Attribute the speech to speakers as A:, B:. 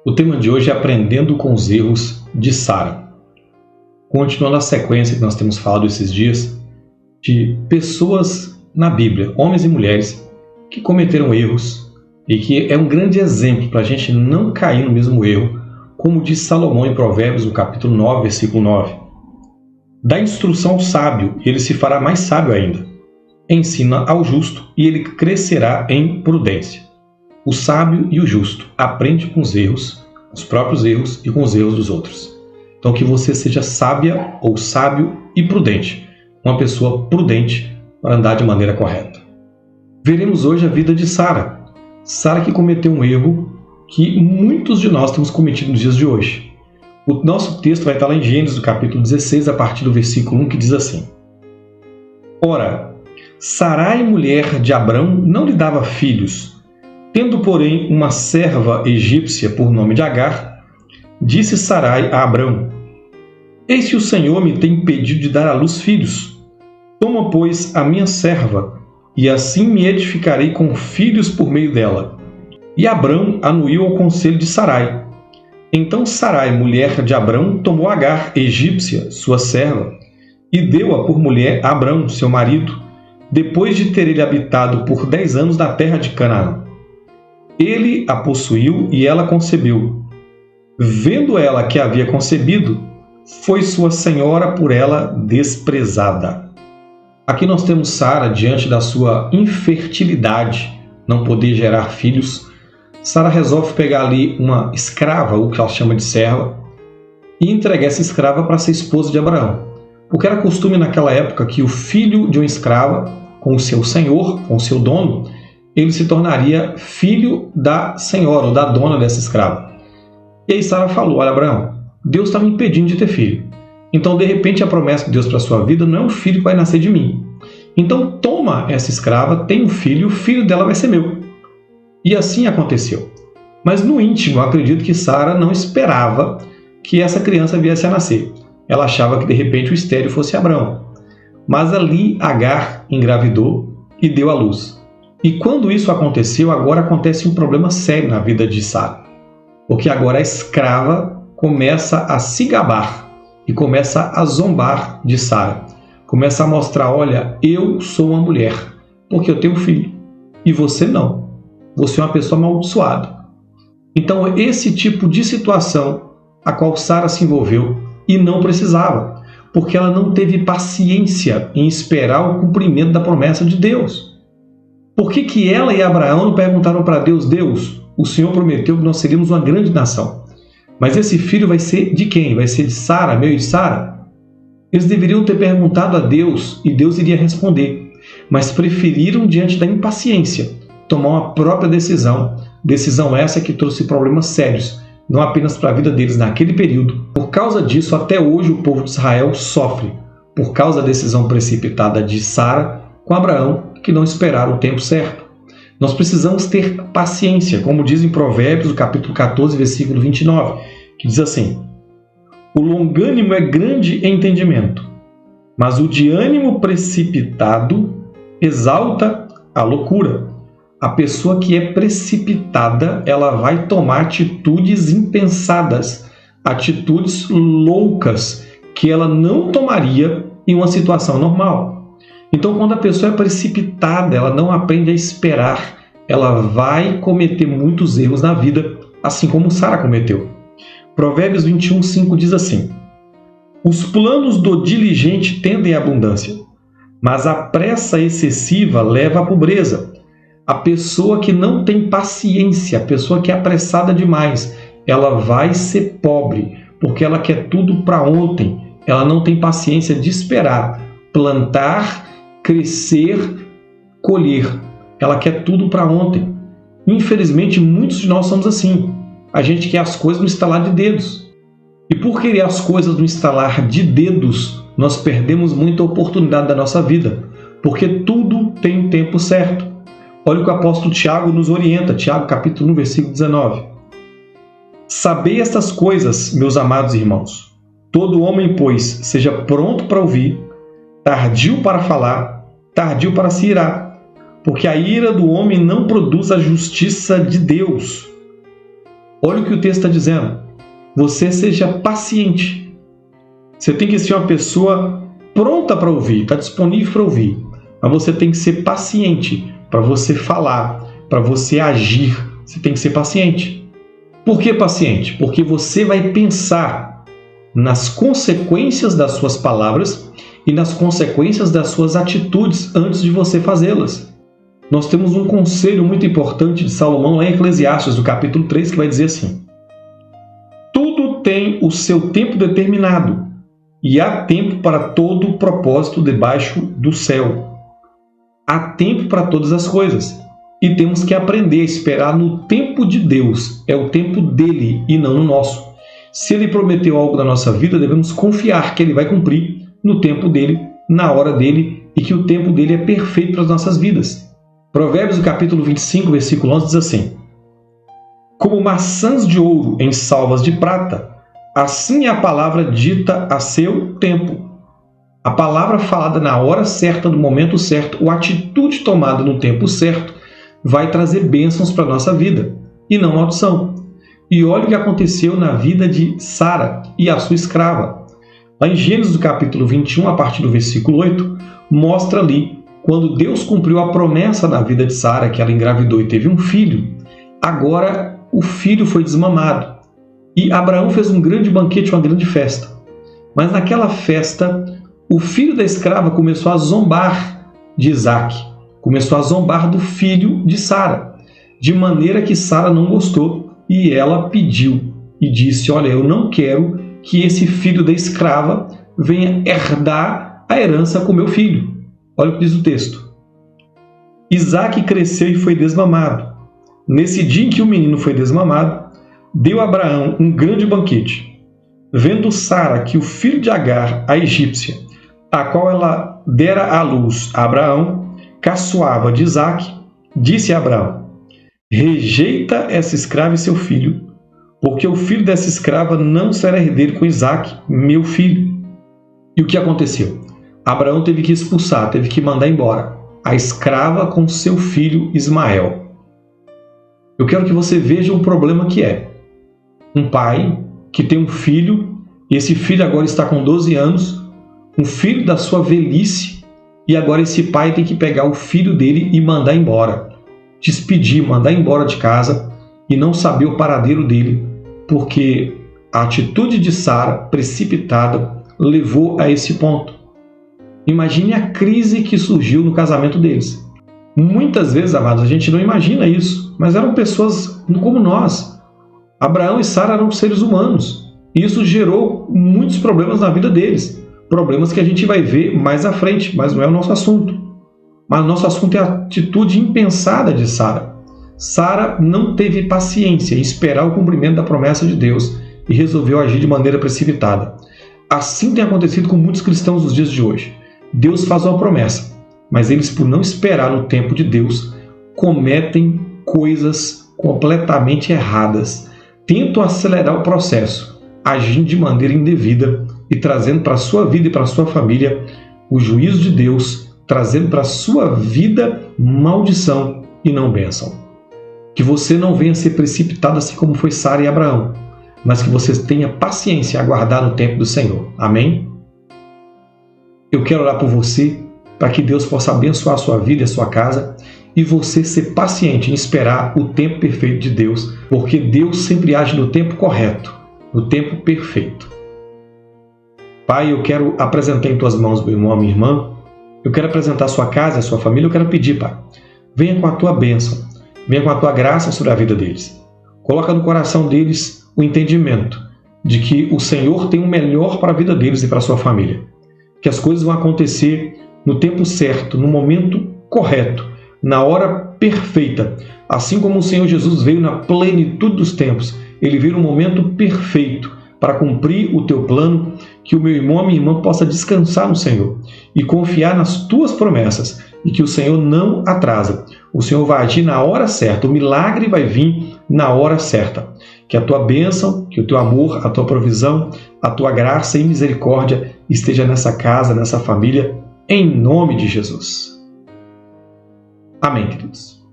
A: O tema de hoje é aprendendo com os erros de Sara. Continuando a sequência que nós temos falado esses dias, de pessoas na Bíblia, homens e mulheres, que cometeram erros e que é um grande exemplo para a gente não cair no mesmo erro, como diz Salomão em Provérbios, no capítulo 9, versículo 9. Dá instrução ao sábio, e ele se fará mais sábio ainda. Ensina ao justo, e ele crescerá em prudência. O sábio e o justo aprende com os erros, os próprios erros e com os erros dos outros. Então que você seja sábia ou sábio e prudente, uma pessoa prudente para andar de maneira correta. Veremos hoje a vida de Sara. Sara que cometeu um erro que muitos de nós temos cometido nos dias de hoje. O nosso texto vai estar lá em Gênesis, capítulo 16, a partir do versículo 1, que diz assim: Ora, Sarai, mulher de Abrão, não lhe dava filhos. Tendo, porém, uma serva egípcia por nome de Agar, disse Sarai a Abrão: Eis que o Senhor me tem impedido de dar à luz filhos. Toma, pois, a minha serva, e assim me edificarei com filhos por meio dela. E Abrão anuiu ao conselho de Sarai. Então Sarai, mulher de Abrão, tomou Agar, egípcia, sua serva, e deu-a por mulher a Abrão, seu marido, depois de ter ele habitado por 10 anos na terra de Canaã. Ele a possuiu e ela concebeu. Vendo ela que havia concebido, foi sua senhora por ela desprezada. Aqui nós temos Sara diante da sua infertilidade, não poder gerar filhos. Sara resolve pegar ali uma escrava, o que ela chama de serva, e entregar essa escrava para ser esposa de Abraão. Porque era costume naquela época que o filho de uma escrava, com o seu senhor, com o seu dono, ele se tornaria filho da senhora ou da dona dessa escrava. E aí Sara falou: olha, Abraão, Deus está me impedindo de ter filho. Então, de repente, a promessa de Deus para a sua vida não é um filho que vai nascer de mim. Então, toma essa escrava, tem um filho, o filho dela vai ser meu. E assim aconteceu. Mas no íntimo, eu acredito que Sara não esperava que essa criança viesse a nascer. Ela achava que de repente o estéril fosse Abraão. Mas ali Agar engravidou e deu à luz. E quando isso aconteceu, agora acontece um problema sério na vida de Sara. Porque agora a escrava começa a se gabar e começa a zombar de Sara. Começa a mostrar: olha, eu sou uma mulher, porque eu tenho um filho, e você não. Você é uma pessoa amaldiçoada. Então, esse tipo de situação a qual Sara se envolveu e não precisava, porque ela não teve paciência em esperar o cumprimento da promessa de Deus. Por que ela e Abraão não perguntaram para Deus: Deus, o Senhor prometeu que nós seríamos uma grande nação, mas esse filho vai ser de quem? Vai ser de Sara, meu e de Sara? Eles deveriam ter perguntado a Deus e Deus iria responder, mas preferiram, diante da impaciência, tomar uma própria decisão. Decisão essa que trouxe problemas sérios, não apenas para a vida deles naquele período. Por causa disso, até hoje o povo de Israel sofre, por causa da decisão precipitada de Sara com Abraão, que não esperaram o tempo certo. Nós precisamos ter paciência, como diz em Provérbios, no capítulo 14, versículo 29, que diz assim: O longânimo é grande em entendimento, mas o de ânimo precipitado exalta a loucura. A pessoa que é precipitada, ela vai tomar atitudes impensadas, atitudes loucas, que ela não tomaria em uma situação normal. Então, quando a pessoa é precipitada, ela não aprende a esperar, ela vai cometer muitos erros na vida, assim como Sara cometeu. Provérbios 21:5 diz assim: Os planos do diligente tendem à abundância, mas a pressa excessiva leva à pobreza. A pessoa que não tem paciência, a pessoa que é apressada demais, ela vai ser pobre, porque ela quer tudo para ontem. Ela não tem paciência de esperar, plantar, crescer, colher. Ela quer tudo para ontem. Infelizmente, muitos de nós somos assim. A gente quer as coisas no estalar de dedos. E por querer as coisas no estalar de dedos, nós perdemos muita oportunidade da nossa vida, porque tudo tem um tempo certo. Olha o que o apóstolo Tiago nos orienta, Tiago capítulo 1, versículo 19. Sabei estas coisas, meus amados irmãos. Todo homem, pois, seja pronto para ouvir, tardio para falar, tardio para se irar, porque a ira do homem não produz a justiça de Deus. Olha o que o texto está dizendo. Você seja paciente. Você tem que ser uma pessoa pronta para ouvir, está disponível para ouvir. Mas você tem que ser paciente para você falar, para você agir. Você tem que ser paciente. Por que paciente? Porque você vai pensar nas consequências das suas palavras e nas consequências das suas atitudes antes de você fazê-las. Nós temos um conselho muito importante de Salomão lá em Eclesiastes, do capítulo 3, que vai dizer assim: tudo tem o seu tempo determinado, e há tempo para todo o propósito debaixo do céu. Há tempo para todas as coisas, e temos que aprender a esperar no tempo de Deus. É o tempo dele e não no nosso. Se ele prometeu algo na nossa vida, devemos confiar que ele vai cumprir no tempo dele, na hora dele, e que o tempo dele é perfeito para as nossas vidas. Provérbios, capítulo 25, versículo 11, diz assim: como maçãs de ouro em salvas de prata, assim é a palavra dita a seu tempo. A palavra falada na hora certa, no momento certo, ou a atitude tomada no tempo certo, vai trazer bênçãos para a nossa vida, e não maldição. E olha o que aconteceu na vida de Sara e a sua escrava. Lá em Gênesis, capítulo 21, a partir do versículo 8, mostra ali, quando Deus cumpriu a promessa na vida de Sara, que ela engravidou e teve um filho, agora o filho foi desmamado. E Abraão fez um grande banquete, uma grande festa. Mas naquela festa, o filho da escrava começou a zombar de Isaac, começou a zombar do filho de Sara, de maneira que Sara não gostou e ela pediu e disse: olha, eu não quero que esse filho da escrava venha herdar a herança com meu filho. Olha o que diz o texto. Isaac cresceu e foi desmamado. Nesse dia em que o menino foi desmamado, deu a Abraão um grande banquete. Vendo Sara que o filho de Agar, a egípcia, a qual ela dera à luz a Abraão, caçoava de Isaac, disse a Abraão: rejeita essa escrava e seu filho, porque o filho dessa escrava não será herdeiro com Isaac, meu filho. E o que aconteceu? Abraão teve que expulsar, teve que mandar embora a escrava com seu filho Ismael. Eu quero que você veja o problema que é. Um pai que tem um filho, e esse filho agora está com 12 anos, um filho da sua velhice, e agora esse pai tem que pegar o filho dele e mandar embora, despedir, mandar embora de casa e não saber o paradeiro dele, porque a atitude de Sara, precipitada, levou a esse ponto. Imagine a crise que surgiu no casamento deles. Muitas vezes, amados, a gente não imagina isso, mas eram pessoas como nós. Abraão e Sara eram seres humanos. E isso gerou muitos problemas na vida deles. Problemas que a gente vai ver mais à frente, mas não é o nosso assunto. Mas o nosso assunto é a atitude impensada de Sara. Sara não teve paciência em esperar o cumprimento da promessa de Deus e resolveu agir de maneira precipitada. Assim tem acontecido com muitos cristãos nos dias de hoje. Deus faz uma promessa, mas eles, por não esperar no tempo de Deus, cometem coisas completamente erradas. Tentam acelerar o processo, agindo de maneira indevida e trazendo para a sua vida e para a sua família o juízo de Deus, trazendo para a sua vida maldição e não bênção. Que você não venha ser precipitado assim como foi Sara e Abraão, mas que você tenha paciência a aguardar no tempo do Senhor. Amém? Eu quero orar por você, para que Deus possa abençoar a sua vida e a sua casa, e você ser paciente em esperar o tempo perfeito de Deus, porque Deus sempre age no tempo correto, no tempo perfeito. Pai, eu quero apresentar em tuas mãos, meu irmão, minha irmã, eu quero apresentar a sua casa, a sua família, eu quero pedir, Pai, venha com a tua bênção, venha com a tua graça sobre a vida deles. Coloca no coração deles o entendimento de que o Senhor tem o melhor para a vida deles e para a sua família. Que as coisas vão acontecer no tempo certo, no momento correto, na hora perfeita. Assim como o Senhor Jesus veio na plenitude dos tempos, Ele veio no momento perfeito para cumprir o teu plano, que o meu irmão, a minha irmã possa descansar no Senhor e confiar nas tuas promessas e que o Senhor não atrasa. O Senhor vai agir na hora certa, o milagre vai vir na hora certa. Que a tua bênção, que o teu amor, a tua provisão, a tua graça e misericórdia esteja nessa casa, nessa família, em nome de Jesus. Amém, queridos.